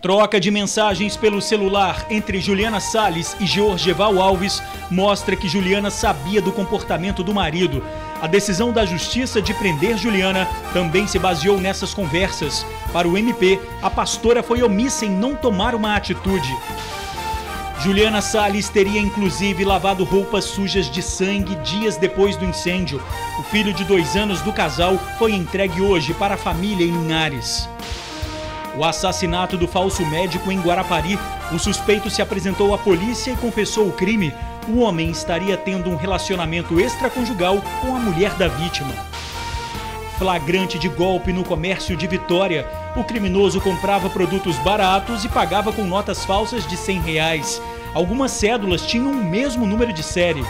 Troca de mensagens pelo celular entre Juliana Salles e Georgeval Alves mostra que Juliana sabia do comportamento do marido. A decisão da justiça de prender Juliana também se baseou nessas conversas. Para o MP, a pastora foi omissa em não tomar uma atitude. Juliana Salles teria inclusive lavado roupas sujas de sangue dias depois do incêndio. O filho de 2 anos do casal foi entregue hoje para a família em Linhares. O assassinato do falso médico em Guarapari. O suspeito se apresentou à polícia e confessou o crime. O homem estaria tendo um relacionamento extraconjugal com a mulher da vítima. Flagrante de golpe no comércio de Vitória. O criminoso comprava produtos baratos e pagava com notas falsas de R$100. Algumas cédulas tinham o mesmo número de série.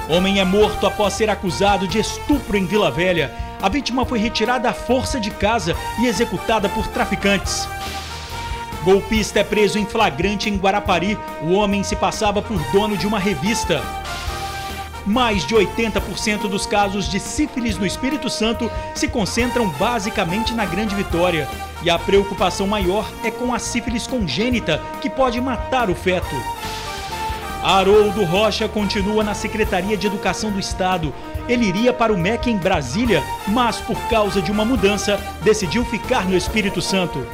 Homem é morto após ser acusado de estupro em Vila Velha. A vítima foi retirada à força de casa e executada por traficantes. Golpista é preso em flagrante em Guarapari. O homem se passava por dono de uma revista. Mais de 80% dos casos de sífilis no Espírito Santo se concentram basicamente na Grande Vitória. E a preocupação maior é com a sífilis congênita, que pode matar o feto. Haroldo Rocha continua na Secretaria de Educação do Estado. Ele iria para o MEC em Brasília, mas por causa de uma mudança, decidiu ficar no Espírito Santo.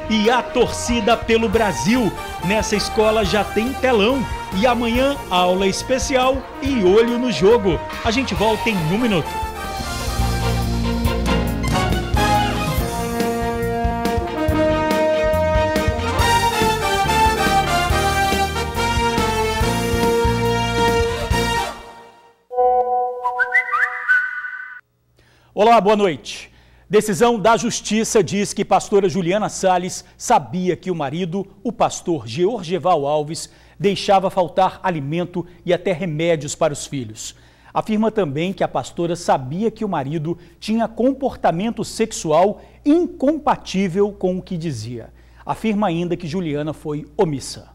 E a torcida pelo Brasil. Nessa escola já tem telão. E amanhã, aula especial e olho no jogo. A gente volta em 1 minuto. Olá, boa noite. Decisão da Justiça diz que pastora Juliana Salles sabia que o marido, o pastor Georgeval Alves, deixava faltar alimento e até remédios para os filhos. Afirma também que a pastora sabia que o marido tinha comportamento sexual incompatível com o que dizia. Afirma ainda que Juliana foi omissa.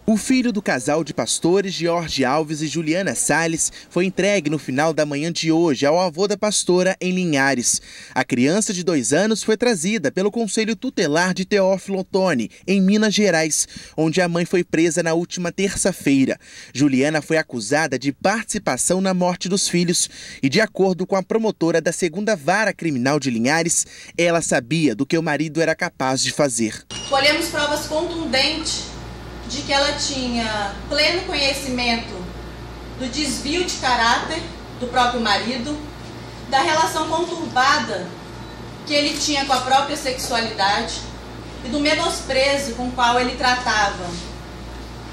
O filho do casal de pastores George Alves e Juliana Salles foi entregue no final da manhã de hoje ao avô da pastora em Linhares. A criança de 2 anos foi trazida pelo Conselho Tutelar de Teófilo Otoni, em Minas Gerais, onde a mãe foi presa na última terça-feira. Juliana foi acusada de participação na morte dos filhos e, de acordo com a promotora da 2ª Vara Criminal de Linhares, ela sabia do que o marido era capaz de fazer. Colhemos provas contundentes de que ela tinha pleno conhecimento do desvio de caráter do próprio marido, da relação conturbada que ele tinha com a própria sexualidade e do menosprezo com o qual ele tratava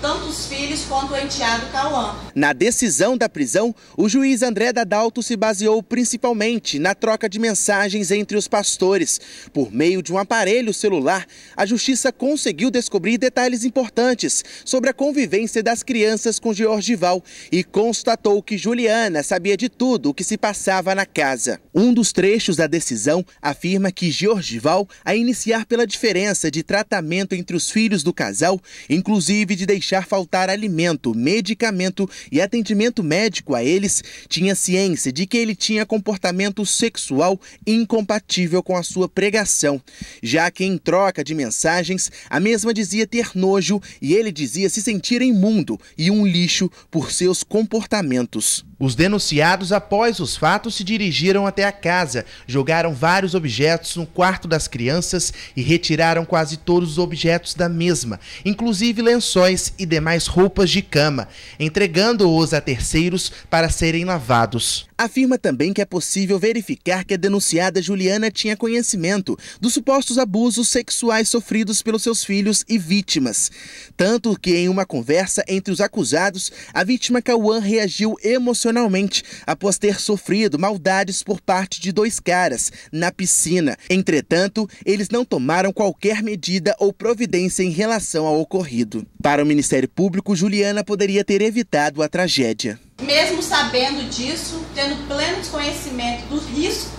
tanto os filhos quanto o enteado Cauã. Na decisão da prisão, o juiz André Dadalto se baseou principalmente na troca de mensagens entre os pastores. Por meio de um aparelho celular, a justiça conseguiu descobrir detalhes importantes sobre a convivência das crianças com Georgeval e constatou que Juliana sabia de tudo o que se passava na casa. Um dos trechos da decisão afirma que Georgeval, a iniciar pela diferença de tratamento entre os filhos do casal, inclusive de deixar faltar alimento, medicamento e atendimento médico a eles, tinha ciência de que ele tinha comportamento sexual incompatível com a sua pregação, já que em troca de mensagens, a mesma dizia ter nojo e ele dizia se sentir imundo e um lixo por seus comportamentos. Os denunciados, após os fatos, se dirigiram até a casa, jogaram vários objetos no quarto das crianças e retiraram quase todos os objetos da mesma, inclusive lençóis e demais roupas de cama, entregando-os a terceiros para serem lavados. Afirma também que é possível verificar que a denunciada Juliana tinha conhecimento dos supostos abusos sexuais sofridos pelos seus filhos e vítimas. Tanto que, em uma conversa entre os acusados, a vítima Cauã reagiu emocionalmente após ter sofrido maldades por parte de 2 caras na piscina. Entretanto, eles não tomaram qualquer medida ou providência em relação ao ocorrido. Para o Ministério Público, Juliana poderia ter evitado a tragédia. Mesmo sabendo disso, tendo pleno desconhecimento do risco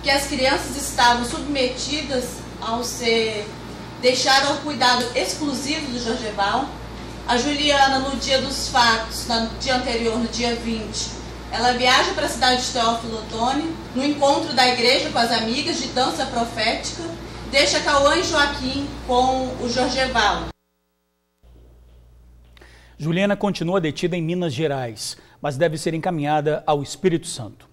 que as crianças estavam submetidas ao ser deixadas ao cuidado exclusivo do Georgeval, a Juliana, no dia dos fatos, no dia anterior, no dia 20, ela viaja para a cidade de Teófilo Otoni, no encontro da igreja com as amigas de dança profética, Deixa Cauã e Joaquim com o Jorgeval. Juliana continua detida em Minas Gerais, mas deve ser encaminhada ao Espírito Santo.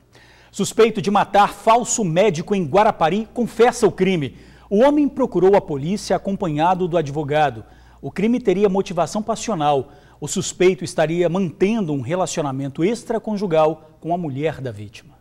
Suspeito de matar falso médico em Guarapari confessa o crime. O homem procurou a polícia acompanhado do advogado. O crime teria motivação passional. O suspeito estaria mantendo um relacionamento extraconjugal com a mulher da vítima.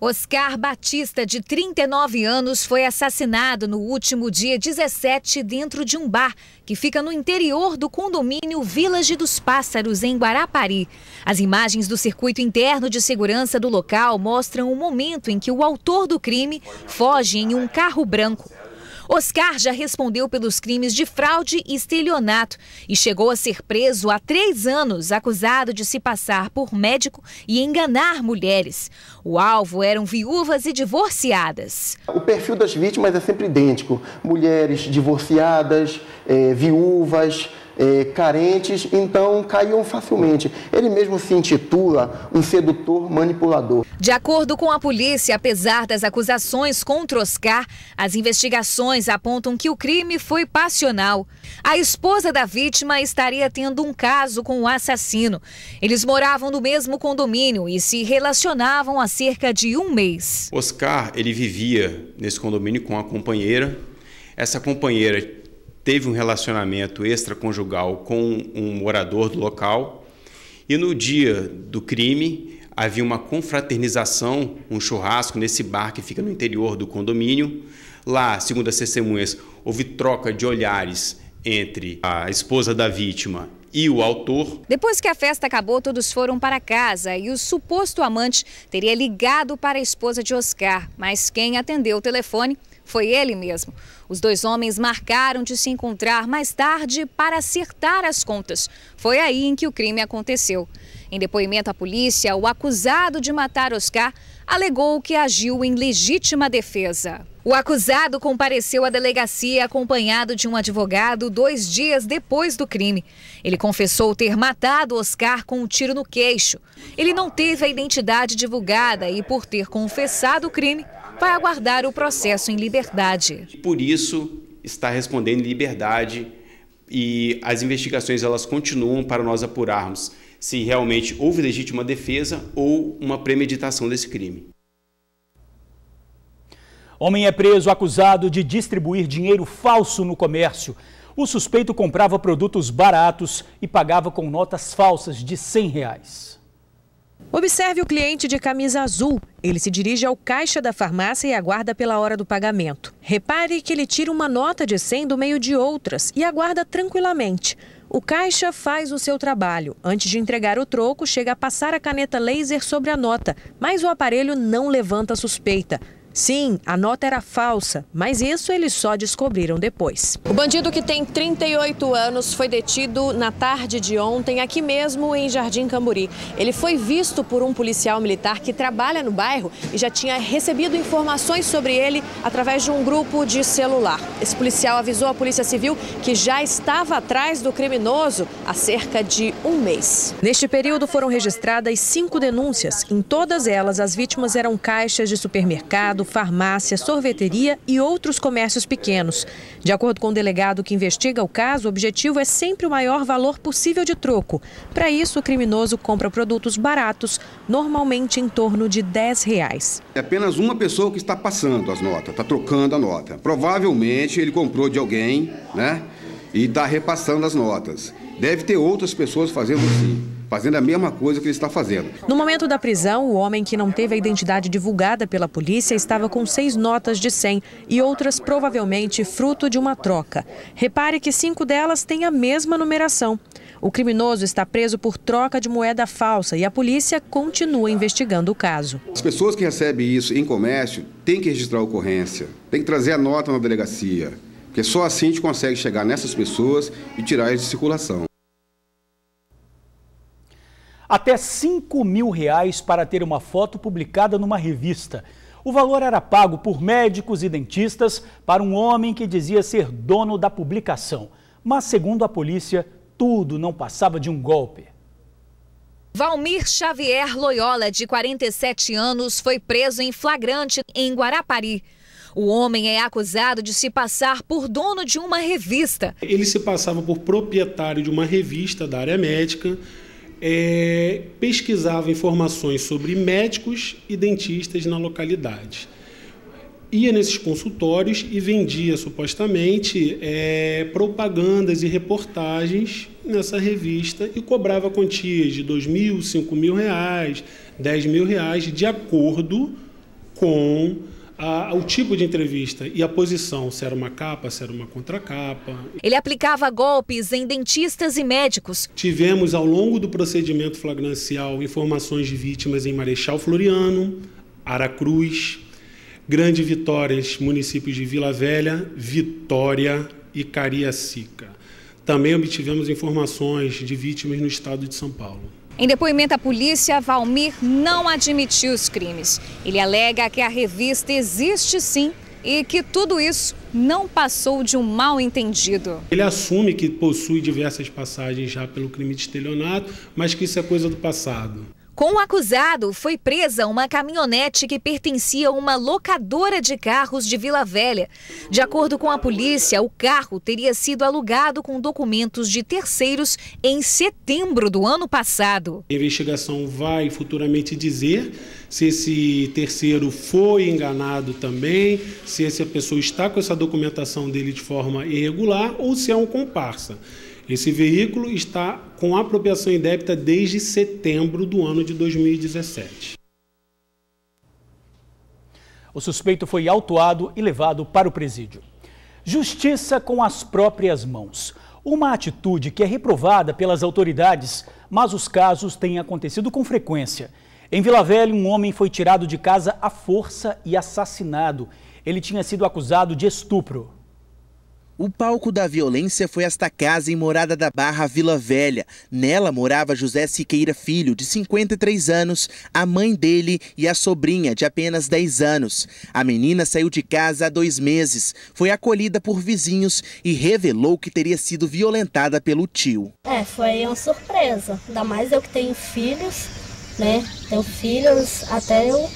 Oscar Batista, de 39 anos, foi assassinado no último dia 17 dentro de um bar que fica no interior do condomínio Village dos Pássaros, em Guarapari. As imagens do circuito interno de segurança do local mostram o momento em que o autor do crime foge em um carro branco. Oscar já respondeu pelos crimes de fraude e estelionato e chegou a ser preso há 3 anos, acusado de se passar por médico e enganar mulheres. O alvo eram viúvas e divorciadas. O perfil das vítimas é sempre idêntico: mulheres divorciadas, viúvas, carentes, então caíam facilmente. Ele mesmo se intitula um sedutor manipulador. De acordo com a polícia, apesar das acusações contra Oscar, as investigações apontam que o crime foi passional. A esposa da vítima estaria tendo um caso com o assassino. Eles moravam no mesmo condomínio e se relacionavam há cerca de 1 mês. Oscar, ele vivia nesse condomínio com a companheira. Essa companheira teve um relacionamento extraconjugal com um morador do local e no dia do crime havia uma confraternização, um churrasco nesse bar que fica no interior do condomínio. Lá, segundo as testemunhas, houve troca de olhares entre a esposa da vítima e o autor. Depois que a festa acabou, todos foram para casa e o suposto amante teria ligado para a esposa de Oscar, mas quem atendeu o telefone foi ele mesmo. Os 2 homens marcaram de se encontrar mais tarde para acertar as contas. Foi aí em que o crime aconteceu. Em depoimento à polícia, o acusado de matar Oscar alegou que agiu em legítima defesa. O acusado compareceu à delegacia acompanhado de um advogado 2 dias depois do crime. Ele confessou ter matado Oscar com um tiro no queixo. Ele não teve a identidade divulgada e, por ter confessado o crime, vai aguardar o processo em liberdade. Por isso, está respondendo em liberdade e as investigações elas continuam para nós apurarmos se realmente houve legítima defesa ou uma premeditação desse crime. Homem é preso acusado de distribuir dinheiro falso no comércio. O suspeito comprava produtos baratos e pagava com notas falsas de R$100. Observe o cliente de camisa azul. Ele se dirige ao caixa da farmácia e aguarda pela hora do pagamento. Repare que ele tira uma nota de 100 do meio de outras e aguarda tranquilamente. O caixa faz o seu trabalho. Antes de entregar o troco, chega a passar a caneta laser sobre a nota, mas o aparelho não levanta suspeita. Sim, a nota era falsa, mas isso eles só descobriram depois. O bandido, que tem 38 anos, foi detido na tarde de ontem, aqui mesmo em Jardim Camburi. Ele foi visto por um policial militar que trabalha no bairro e já tinha recebido informações sobre ele através de um grupo de celular. Esse policial avisou a Polícia Civil que já estava atrás do criminoso há cerca de 1 mês. Neste período foram registradas 5 denúncias. Em todas elas, as vítimas eram caixas de supermercado, farmácia, sorveteria e outros comércios pequenos. De acordo com o delegado que investiga o caso, o objetivo é sempre o maior valor possível de troco. Para isso, o criminoso compra produtos baratos, normalmente em torno de R$10. É apenas uma pessoa que está passando as notas, está trocando a nota. Provavelmente ele comprou de alguém, né? E está repassando as notas. Deve ter outras pessoas fazendo assim, fazendo a mesma coisa que ele está fazendo. No momento da prisão, o homem, que não teve a identidade divulgada pela polícia, estava com 6 notas de 100 e outras provavelmente fruto de uma troca. Repare que 5 delas têm a mesma numeração. O criminoso está preso por troca de moeda falsa e a polícia continua investigando o caso. As pessoas que recebem isso em comércio têm que registrar a ocorrência, têm que trazer a nota na delegacia, porque só assim a gente consegue chegar nessas pessoas e tirar elas de circulação. Até R$5.000 para ter uma foto publicada numa revista. O valor era pago por médicos e dentistas para um homem que dizia ser dono da publicação. Mas, segundo a polícia, tudo não passava de um golpe. Valmir Xavier Loyola, de 47 anos, foi preso em flagrante em Guarapari. O homem é acusado de se passar por dono de uma revista. Ele se passava por proprietário de uma revista da área médica, pesquisava informações sobre médicos e dentistas na localidade. Ia nesses consultórios e vendia supostamente propagandas e reportagens nessa revista e cobrava quantias de R$2.000, R$5.000, R$10.000, de acordo com o tipo de entrevista e a posição, se era uma capa, se era uma contracapa. Ele aplicava golpes em dentistas e médicos. Tivemos, ao longo do procedimento flagrancial, informações de vítimas em Marechal Floriano, Aracruz, Grande Vitórias, municípios de Vila Velha, Vitória e Cariacica. Também obtivemos informações de vítimas no estado de São Paulo. Em depoimento à polícia, Valmir não admitiu os crimes. Ele alega que a revista existe sim e que tudo isso não passou de um mal-entendido. Ele assume que possui diversas passagens já pelo crime de estelionato, mas que isso é coisa do passado. Com o acusado, foi presa uma caminhonete que pertencia a uma locadora de carros de Vila Velha. De acordo com a polícia, o carro teria sido alugado com documentos de terceiros em setembro do ano passado. A investigação vai futuramente dizer se esse terceiro foi enganado também, se essa pessoa está com essa documentação dele de forma irregular ou se é um comparsa. Esse veículo está com apropriação indébita desde setembro do ano de 2017. O suspeito foi autuado e levado para o presídio. Justiça com as próprias mãos. Uma atitude que é reprovada pelas autoridades, mas os casos têm acontecido com frequência. Em Vila Velha, um homem foi tirado de casa à força e assassinado. Ele tinha sido acusado de estupro. O palco da violência foi esta casa em Morada da Barra, Vila Velha. Nela morava José Siqueira Filho, de 53 anos, a mãe dele e a sobrinha, de apenas 10 anos. A menina saiu de casa há 2 meses, foi acolhida por vizinhos e revelou que teria sido violentada pelo tio. Foi uma surpresa, ainda mais eu que tenho filhos, Tenho filhos, até eu,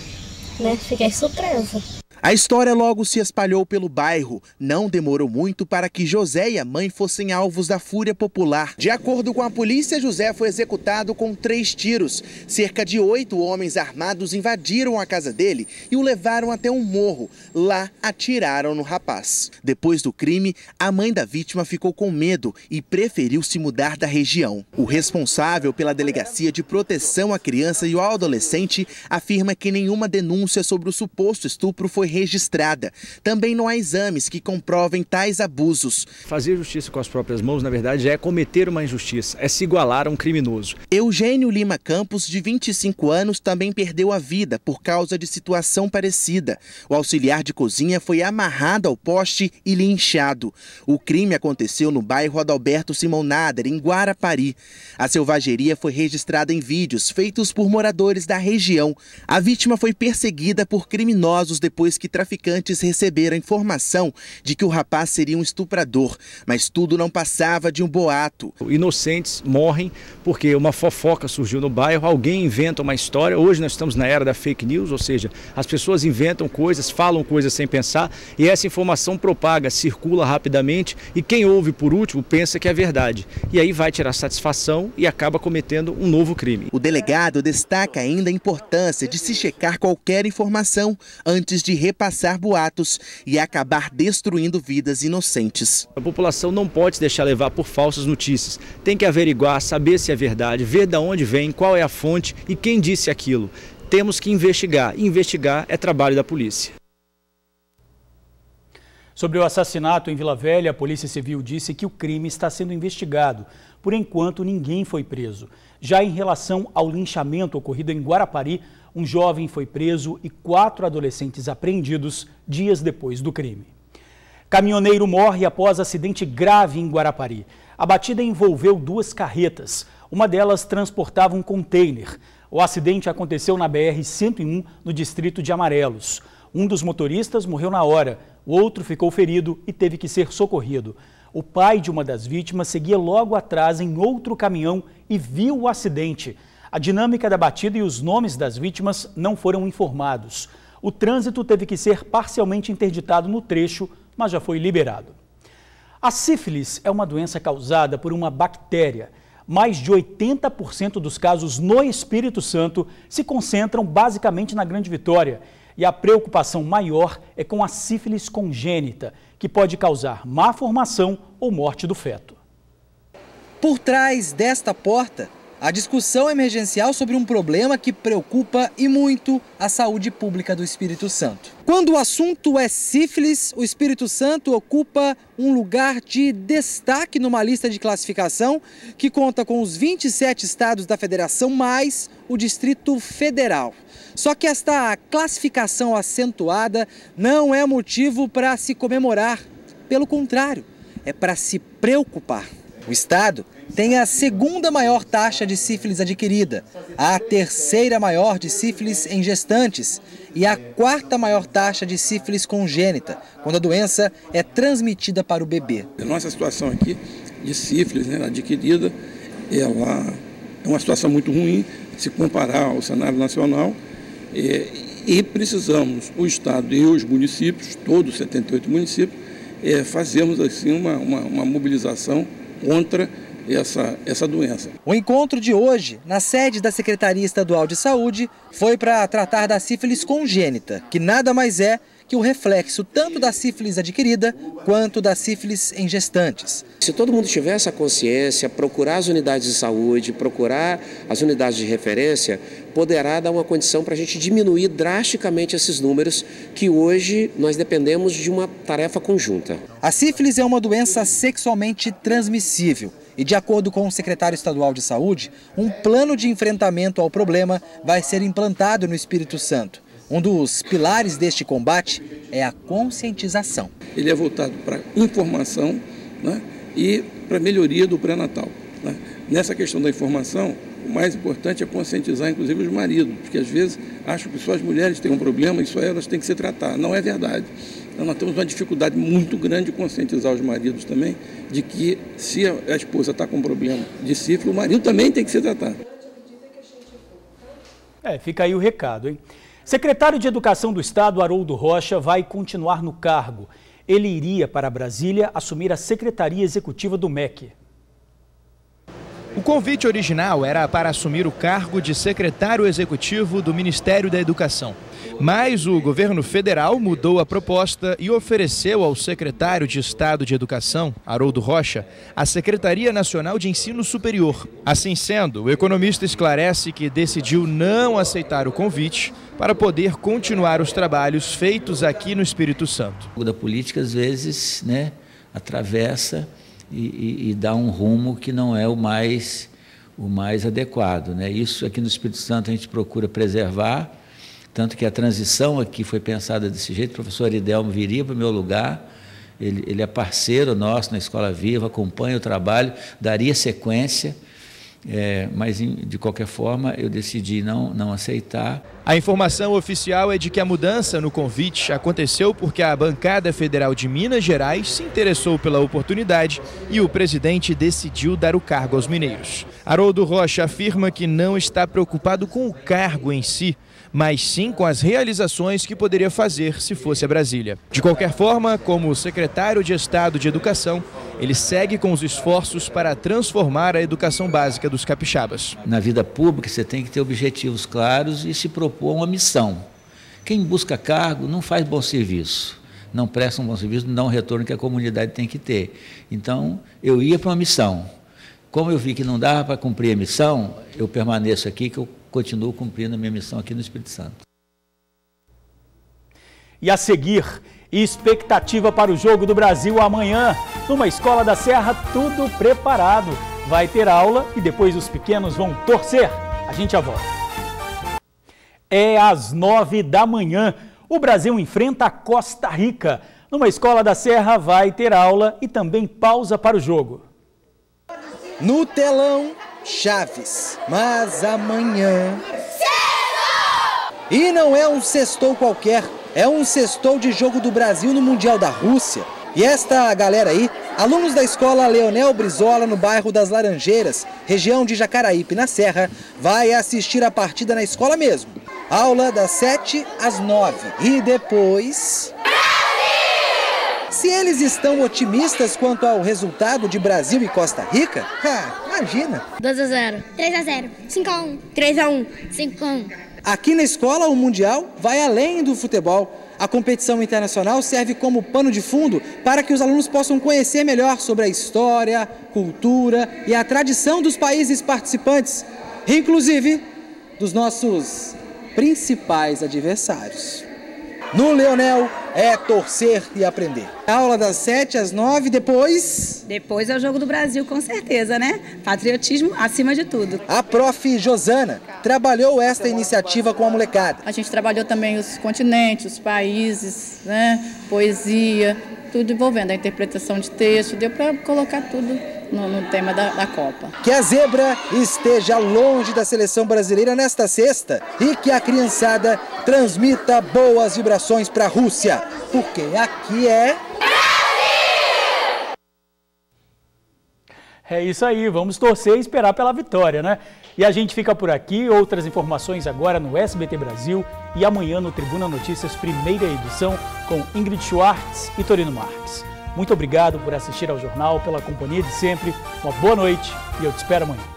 fiquei surpresa. A história logo se espalhou pelo bairro. Não demorou muito para que José e a mãe fossem alvos da fúria popular. De acordo com a polícia, José foi executado com 3 tiros. Cerca de 8 homens armados invadiram a casa dele e o levaram até um morro. Lá, atiraram no rapaz. Depois do crime, a mãe da vítima ficou com medo e preferiu se mudar da região. O responsável pela Delegacia de Proteção à Criança e ao Adolescente afirma que nenhuma denúncia sobre o suposto estupro foi registrada. Também não há exames que comprovem tais abusos. Fazer justiça com as próprias mãos, na verdade, é cometer uma injustiça, é se igualar a um criminoso. Eugênio Lima Campos, de 25 anos, também perdeu a vida por causa de situação parecida. O auxiliar de cozinha foi amarrado ao poste e linchado. O crime aconteceu no bairro Adalberto Simão Nader, em Guarapari. A selvageria foi registrada em vídeos feitos por moradores da região. A vítima foi perseguida por criminosos depois que traficantes receberam informação de que o rapaz seria um estuprador, mas tudo não passava de um boato. Inocentes morrem porque uma fofoca surgiu no bairro, alguém inventa uma história. Hoje nós estamos na era da fake news, ou seja, as pessoas inventam coisas, falam coisas sem pensar e essa informação propaga, circula rapidamente e quem ouve por último pensa que é verdade. E aí vai tirar satisfação e acaba cometendo um novo crime. O delegado destaca ainda a importância de se checar qualquer informação antes de repassar boatos e acabar destruindo vidas inocentes. A população não pode se deixar levar por falsas notícias. Tem que averiguar, saber se é verdade, ver de onde vem, qual é a fonte e quem disse aquilo. Temos que investigar. E investigar é trabalho da polícia. Sobre o assassinato em Vila Velha, a Polícia Civil disse que o crime está sendo investigado. Por enquanto, ninguém foi preso. Já em relação ao linchamento ocorrido em Guarapari, um jovem foi preso e 4 adolescentes apreendidos dias depois do crime. Caminhoneiro morre após acidente grave em Guarapari. A batida envolveu 2 carretas. Uma delas transportava um container. O acidente aconteceu na BR-101, no distrito de Amarelos. Um dos motoristas morreu na hora, o outro ficou ferido e teve que ser socorrido. O pai de uma das vítimas seguia logo atrás em outro caminhão e viu o acidente. A dinâmica da batida e os nomes das vítimas não foram informados. O trânsito teve que ser parcialmente interditado no trecho, mas já foi liberado. A sífilis é uma doença causada por uma bactéria. Mais de 80% dos casos no Espírito Santo se concentram basicamente na Grande Vitória. E a preocupação maior é com a sífilis congênita, que pode causar má formação ou morte do feto. Por trás desta porta, a discussão emergencial sobre um problema que preocupa e muito a saúde pública do Espírito Santo. Quando o assunto é sífilis, o Espírito Santo ocupa um lugar de destaque numa lista de classificação que conta com os 27 estados da federação mais o Distrito Federal. Só que esta classificação acentuada não é motivo para se comemorar. Pelo contrário, é para se preocupar. O estado tem a segunda maior taxa de sífilis adquirida, a terceira maior de sífilis em gestantes e a quarta maior taxa de sífilis congênita, quando a doença é transmitida para o bebê. A nossa situação aqui de sífilis adquirida, ela é uma situação muito ruim se comparar ao cenário nacional e precisamos, o estado e os municípios, todos os 78 municípios, fazermos assim uma mobilização contra essa doença. O encontro de hoje, na sede da Secretaria Estadual de Saúde, foi para tratar da sífilis congênita, que nada mais é que o reflexo tanto da sífilis adquirida quanto da sífilis em gestantes. Se todo mundo tivesse a consciência, procurar as unidades de saúde, procurar as unidades de referência, poderá dar uma condição para a gente diminuir drasticamente esses números que hoje nós dependemos de uma tarefa conjunta. A sífilis é uma doença sexualmente transmissível e, de acordo com o secretário estadual de saúde, um plano de enfrentamento ao problema vai ser implantado no Espírito Santo. Um dos pilares deste combate é a conscientização. Ele é voltado para informação, né, e para melhoria do pré-natal, né. Nessa questão da informação, o mais importante é conscientizar, inclusive, os maridos, porque às vezes acham que só as mulheres têm um problema e só elas têm que se tratar. Não é verdade. Então, nós temos uma dificuldade muito grande de conscientizar os maridos também, de que se a esposa está com um problema de sífilis, o marido também tem que se tratar. Fica aí o recado, hein? Secretário de Educação do Estado, Haroldo Rocha, vai continuar no cargo. Ele iria para Brasília assumir a Secretaria Executiva do MEC. O convite original era para assumir o cargo de secretário executivo do Ministério da Educação. Mas o governo federal mudou a proposta e ofereceu ao secretário de Estado de Educação, Haroldo Rocha, a Secretaria Nacional de Ensino Superior. Assim sendo, o economista esclarece que decidiu não aceitar o convite para poder continuar os trabalhos feitos aqui no Espírito Santo. A política, às vezes, atravessa e dá um rumo que não é o mais adequado, Isso aqui no Espírito Santo a gente procura preservar, tanto que a transição aqui foi pensada desse jeito. O professor Aridelmo viria para o meu lugar, ele é parceiro nosso na Escola Viva, acompanha o trabalho, daria sequência, mas de qualquer forma eu decidi não aceitar. A informação oficial é de que a mudança no convite aconteceu porque a bancada federal de Minas Gerais se interessou pela oportunidade e o presidente decidiu dar o cargo aos mineiros. Haroldo Rocha afirma que não está preocupado com o cargo em si, mas sim com as realizações que poderia fazer se fosse a Brasília. De qualquer forma, como secretário de Estado de Educação, ele segue com os esforços para transformar a educação básica dos capixabas. Na vida pública, você tem que ter objetivos claros e se propor uma missão. Quem busca cargo não faz bom serviço, não presta um bom serviço, não dá um retorno que a comunidade tem que ter. Então, eu ia para uma missão. Como eu vi que não dava para cumprir a missão, eu permaneço aqui, que eu continuo cumprindo a minha missão aqui no Espírito Santo. E a seguir, expectativa para o Jogo do Brasil amanhã. Numa escola da Serra, tudo preparado. Vai ter aula e depois os pequenos vão torcer. A gente já volta. É às 9 da manhã. O Brasil enfrenta a Costa Rica. Numa escola da Serra vai ter aula e também pausa para o jogo. No telão, Chaves, mas amanhã... E não é um sextou qualquer, é um sextou de Jogo do Brasil no Mundial da Rússia. E esta galera aí, alunos da escola Leonel Brizola, no bairro das Laranjeiras, região de Jacaraípe, na Serra, vai assistir a partida na escola mesmo. Aula das 7 às 9. E depois... Se eles estão otimistas quanto ao resultado de Brasil e Costa Rica, imagina. 2-0. 3-0. 5-1. 3-1. 5-1. Aqui na escola, o Mundial vai além do futebol. A competição internacional serve como pano de fundo para que os alunos possam conhecer melhor sobre a história, cultura e a tradição dos países participantes, inclusive dos nossos principais adversários. No Leonel é torcer e aprender. Aula das 7 às 9, depois... Depois é o Jogo do Brasil, com certeza, né? Patriotismo acima de tudo. A prof. Josana trabalhou esta iniciativa com a molecada. A gente trabalhou também os continentes, os países, né? Poesia, tudo envolvendo a interpretação de texto. Deu para colocar tudo no tema da Copa. Que a zebra esteja longe da seleção brasileira nesta sexta e que a criançada transmita boas vibrações para a Rússia, porque aqui é... É isso aí, vamos torcer e esperar pela vitória, né? E a gente fica por aqui, outras informações agora no SBT Brasil e amanhã no Tribuna Notícias, primeira edição, com Ingrid Schwartz e Torino Marques. Muito obrigado por assistir ao jornal, pela companhia de sempre, uma boa noite e eu te espero amanhã.